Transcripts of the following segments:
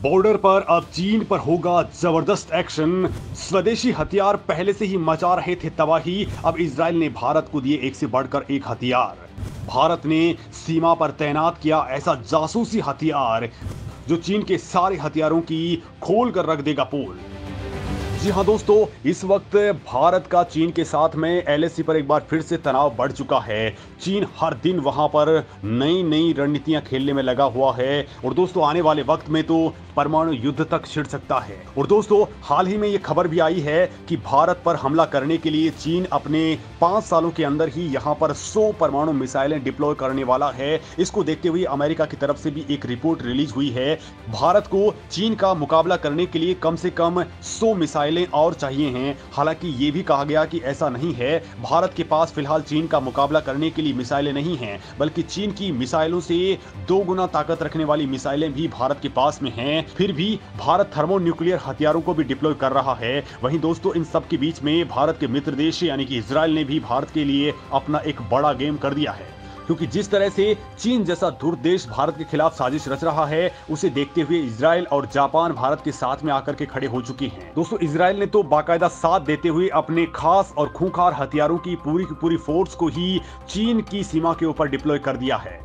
Border पर अब चीन पर होगा जबरदस्त एक्शन। स्वदेशी हथियार पहले से ही मचा रहे थे तबाही, अब इजराइल ने भारत को दिए एक से बढ़कर एक हथियार। भारत ने सीमा पर तैनात किया ऐसा जासूसी हथियार जो चीन के सारे हथियारों की खोल कर रख देगा पोल। जी हाँ दोस्तों, इस वक्त भारत का चीन के साथ में एलएसी पर एक बार फिर से तनाव बढ़ चुका है। चीन हर दिन वहां पर नई नई रणनीतियां खेलने में लगा हुआ है और दोस्तों आने वाले वक्त में तो परमाणु युद्ध तक छिड़ सकता है। और दोस्तों हाल ही में ये खबर भी आई है कि भारत पर हमला करने के लिए चीन अपने 5 सालों के अंदर ही यहां पर 100 परमाणु मिसाइलें डिप्लॉय करने वाला है। इसको देखते हुए अमेरिका की तरफ से भी एक रिपोर्ट रिलीज हुई है। भारत को चीन का मुकाबला करने के लिए कम से कम 100 मिसाइलें और चाहिए हैं। हालांकि ये भी कहा गया कि ऐसा नहीं है, भारत के पास फिलहाल चीन का मुकाबला करने के लिए मिसाइलें नहीं हैं, बल्कि चीन की मिसाइलों से 2 गुना ताकत रखने वाली मिसाइलें भी भारत के पास में हैं। फिर भी भारत थर्मोन्यूक्लियर हथियारों को भी डिप्लॉय कर रहा है। वहीं दोस्तों इन सब के बीच में भारत के मित्र देश यानी कि इजराइल ने भी भारत के लिए अपना एक बड़ा गेम कर दिया है, क्योंकि जिस तरह से चीन जैसा धूर्त देश भारत के खिलाफ साजिश रच रहा है, उसे देखते हुए इजराइल और जापान भारत के साथ में आकर के खड़े हो चुके हैं। दोस्तों इजराइल ने तो बाकायदा साथ देते हुए अपने खास और खूंखार हथियारों की पूरी फोर्स को ही चीन की सीमा के ऊपर डिप्लॉय कर दिया है।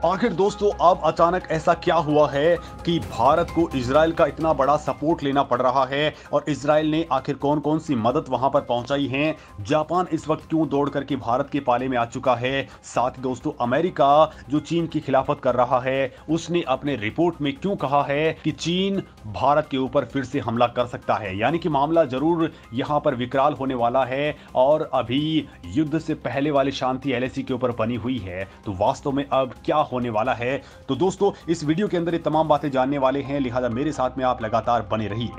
आखिर दोस्तों अब अचानक ऐसा क्या हुआ है कि भारत को इजराइल का इतना बड़ा सपोर्ट लेना पड़ रहा है, और इजराइल ने आखिर कौन कौन सी मदद वहां पर पहुंचाई है? जापान इस वक्त क्यों दौड़ करके भारत के पाले में आ चुका है? साथ ही दोस्तों अमेरिका जो चीन की खिलाफत कर रहा है, उसने अपने रिपोर्ट में क्यों कहा है कि चीन भारत के ऊपर फिर से हमला कर सकता है? यानी कि मामला जरूर यहां पर विकराल होने वाला है, और अभी युद्ध से पहले वाली शांति एलएसी के ऊपर बनी हुई है। तो वास्तव में अब क्या होने वाला है? तो दोस्तों इस वीडियो के अंदर ये तमाम बातें जानने वाले हैं, लिहाजा मेरे साथ में आप लगातार बने रहिए।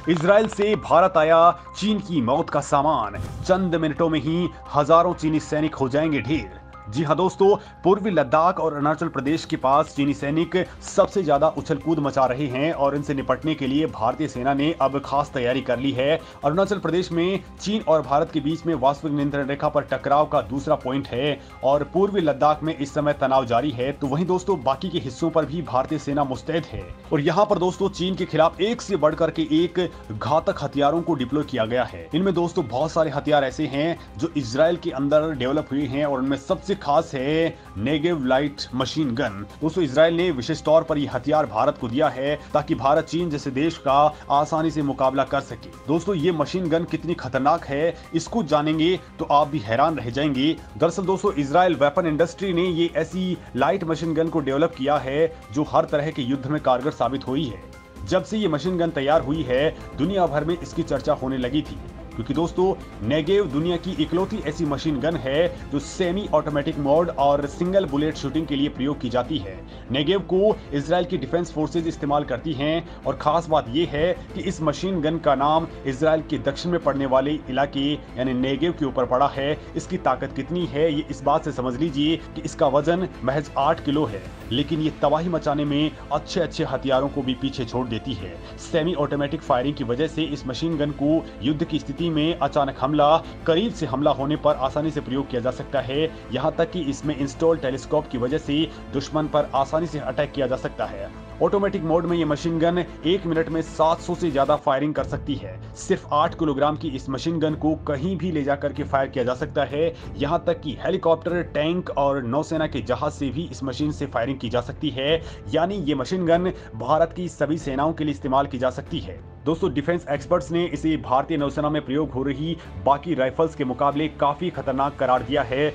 इजराइल से भारत आया चीन की मौत का सामान, चंद मिनटों में ही हजारों चीनी सैनिक हो जाएंगे ढेर। जी हां दोस्तों, पूर्वी लद्दाख और अरुणाचल प्रदेश के पास चीनी सैनिक सबसे ज्यादा उछल कूद मचा रहे हैं, और इनसे निपटने के लिए भारतीय सेना ने अब खास तैयारी कर ली है। अरुणाचल प्रदेश में चीन और भारत के बीच में वास्तविक नियंत्रण रेखा पर टकराव का दूसरा पॉइंट है, और पूर्वी लद्दाख में इस समय तनाव जारी है। तो वहीं दोस्तों बाकी के हिस्सों पर भी भारतीय सेना मुस्तैद है, और यहाँ पर दोस्तों चीन के खिलाफ एक से बढ़कर के एक घातक हथियारों को डिप्लॉय किया गया है। इनमें दोस्तों बहुत सारे हथियार ऐसे हैं जो इजराइल के अंदर डेवलप हुए हैं, और उनमें सबसे खास है नेगेव लाइट मशीन गन। दोस्तों इजराइल ने विशेष तौर पर यह हथियार भारत को दिया है ताकि भारत चीन जैसे देश का आसानी से मुकाबला कर सके। दोस्तों ये मशीन गन कितनी खतरनाक है, इसको जानेंगे तो आप भी हैरान रह जाएंगे। दरअसल दोस्तों इजराइल वेपन इंडस्ट्री ने ये ऐसी लाइट मशीन गन को डेवलप किया है जो हर तरह के युद्ध में कारगर साबित हुई है। जब से ये मशीन गन तैयार हुई है, दुनिया भर में इसकी चर्चा होने लगी थी, क्योंकि दोस्तों नेगेव दुनिया की इकलौती ऐसी मशीन गन है जो सेमी ऑटोमेटिक मोड और सिंगल बुलेट शूटिंग के लिए प्रयोग की जाती है। नेगेव को इजराइल की डिफेंस फोर्सेज इस्तेमाल करती हैं, और खास बात यह है कि इस मशीन गन का नाम इजराइल के दक्षिण में पड़ने वाले इलाके यानी नेगेव के ऊपर पड़ा है। इसकी ताकत कितनी है ये इस बात से समझ लीजिए कि इसका वजन महज 8 किलो है, लेकिन ये तबाही मचाने में अच्छे अच्छे हथियारों को भी पीछे छोड़ देती है। सेमी ऑटोमेटिक फायरिंग की वजह से इस मशीन गन को युद्ध की स्थिति में अचानक हमला, करीब से हमला होने पर आसानी से प्रयोग किया जा सकता है। यहां तक कि इसमें इंस्टॉल टेलीस्कोप की वजह से दुश्मन पर आसानी से अटैक किया जा सकता है। ऑटोमेटिक मोड में ये मशीन गन 1 मिनट में 700 से ज्यादा फायरिंग कर सकती है। सिर्फ 8 किलोग्राम की इस मशीन गन को कहीं भी ले जाकर के फायर किया जा सकता है। यहां तक कि हेलीकॉप्टर, टैंक और नौसेना के जहाज से भी इस मशीन से फायरिंग की जा सकती है। यानी ये मशीन गन भारत की सभी सेनाओं के लिए इस्तेमाल की जा सकती है। दोस्तों डिफेंस एक्सपर्ट्स ने इसे भारतीय नौसेना में प्रयोग हो रही बाकी राइफल्स के मुकाबले काफी खतरनाक करार दिया है।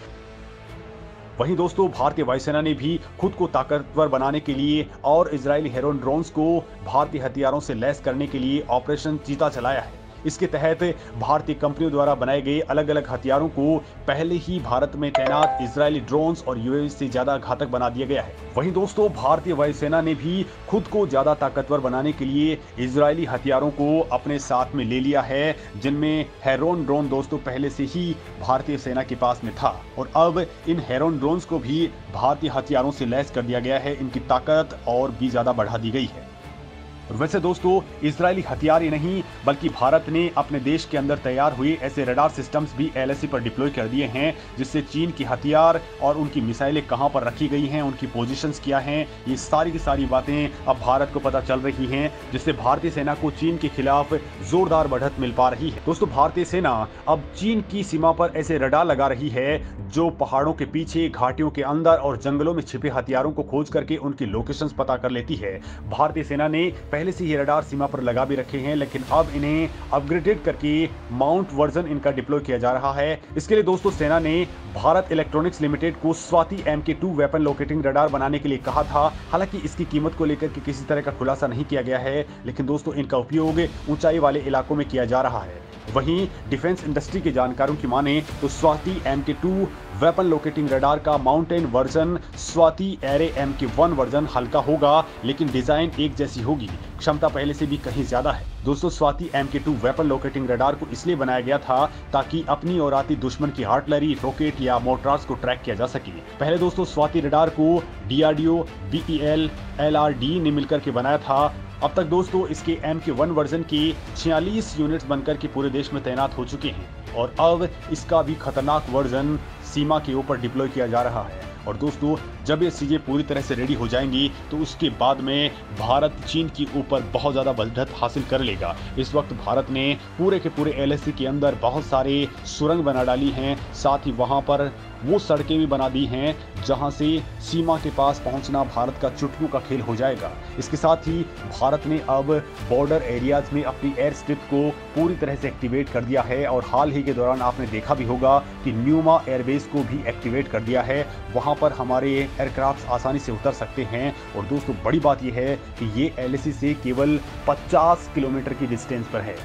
वहीं दोस्तों भारतीय वायुसेना ने भी खुद को ताकतवर बनाने के लिए और इजरायली हेरोन ड्रोन्स को भारतीय हथियारों से लैस करने के लिए ऑपरेशन चीता चलाया है। इसके तहत भारतीय कंपनियों द्वारा बनाए गए अलग अलग हथियारों को पहले ही भारत में तैनात इजरायली ड्रोन्स और यूएवी से ज्यादा घातक बना दिया गया है। वहीं दोस्तों भारतीय वायुसेना ने भी खुद को ज्यादा ताकतवर बनाने के लिए इजरायली हथियारों को अपने साथ में ले लिया है, जिनमें हेरोन ड्रोन दोस्तों पहले से ही भारतीय सेना के पास में था, और अब इन हेरोन ड्रोन्स को भी भारतीय हथियारों से लैस कर दिया गया है। इनकी ताकत और भी ज्यादा बढ़ा दी गई है। वैसे दोस्तों इजरायली हथियार ही नहीं बल्कि भारत ने अपने देश के अंदर तैयार हुए ऐसे रडार सिस्टम्स भी एलएसी पर डिप्लॉय कर दिए हैं, जिससे चीन की हथियार और उनकी मिसाइलें कहां पर रखी गई हैं, उनकी पोजीशंस क्या हैं, ये सारी की सारी बातें अब भारत को पता चल रही हैं, जिससे भारतीय सेना को चीन के खिलाफ जोरदार बढ़त मिल पा रही है। दोस्तों भारतीय सेना अब चीन की सीमा पर ऐसे रडार लगा रही है जो पहाड़ों के पीछे, घाटियों के अंदर और जंगलों में छिपे हथियारों को खोज करके उनकी लोकेशंस पता कर लेती है। भारतीय सेना ने पहले से ही रडार सीमा पर लगा भी रखे हैं, लेकिन अब इन्हें अपग्रेडेड करके माउंट वर्जन इनका डिप्लॉय किया जा रहा है। इसके लिए दोस्तों सेना ने भारत इलेक्ट्रॉनिक्स लिमिटेड को Swati MK2 weapon locating radar बनाने के लिए कहा था। हालांकि इसकी कीमत को लेकर के किसी तरह का खुलासा नहीं किया गया है, लेकिन दोस्तों इनका उपयोग ऊंचाई वाले इलाकों में किया जा रहा है। वहीं डिफेंस इंडस्ट्री के जानकारों की माने तो Swathi MK2 weapon locating radar का mountain version Swathi array MK1 version हल्का होगा, लेकिन डिजाइन एक जैसी होगी। क्षमता पहले से भी कहीं ज्यादा है। दोस्तों Swati MK2 weapon locating radar को इसलिए बनाया गया था ताकि अपनी और आती दुश्मन की आर्टिलरी, रॉकेट या मोर्टार्स को ट्रैक किया जा सके। पहले दोस्तों स्वाति रडार को DRDO, BEL, LRD ने मिलकर के बनाया था। अब तक दोस्तों इसके MK1 वर्जन के 46 यूनिट्स बनकर के पूरे देश में तैनात हो चुके हैं और अब इसका भी खतरनाक वर्जन सीमा के ऊपर डिप्लॉय किया जा रहा है। और दोस्तों जब ये चीजें पूरी तरह से रेडी हो जाएंगी तो उसके बाद में भारत चीन के ऊपर बहुत ज्यादा बढ़त हासिल कर लेगा। इस वक्त भारत ने पूरे के पूरे LAC के अंदर बहुत सारे सुरंग बना डाली हैं, साथ ही वहां पर वो सड़कें भी बना दी हैं जहां से सीमा के पास पहुंचना भारत का चुटकी का खेल हो जाएगा। इसके साथ ही भारत ने अब बॉर्डर एरियाज में अपनी एयर स्ट्रिप को पूरी तरह से एक्टिवेट कर दिया है और हाल ही के दौरान आपने देखा भी होगा कि न्यूमा एयरबेस को भी एक्टिवेट कर दिया है। वहां पर हमारे एयरक्राफ्ट आसानी से उतर सकते हैं। और दोस्तों बड़ी बात यह है कि ये LAC से केवल 50 किलोमीटर की डिस्टेंस पर है।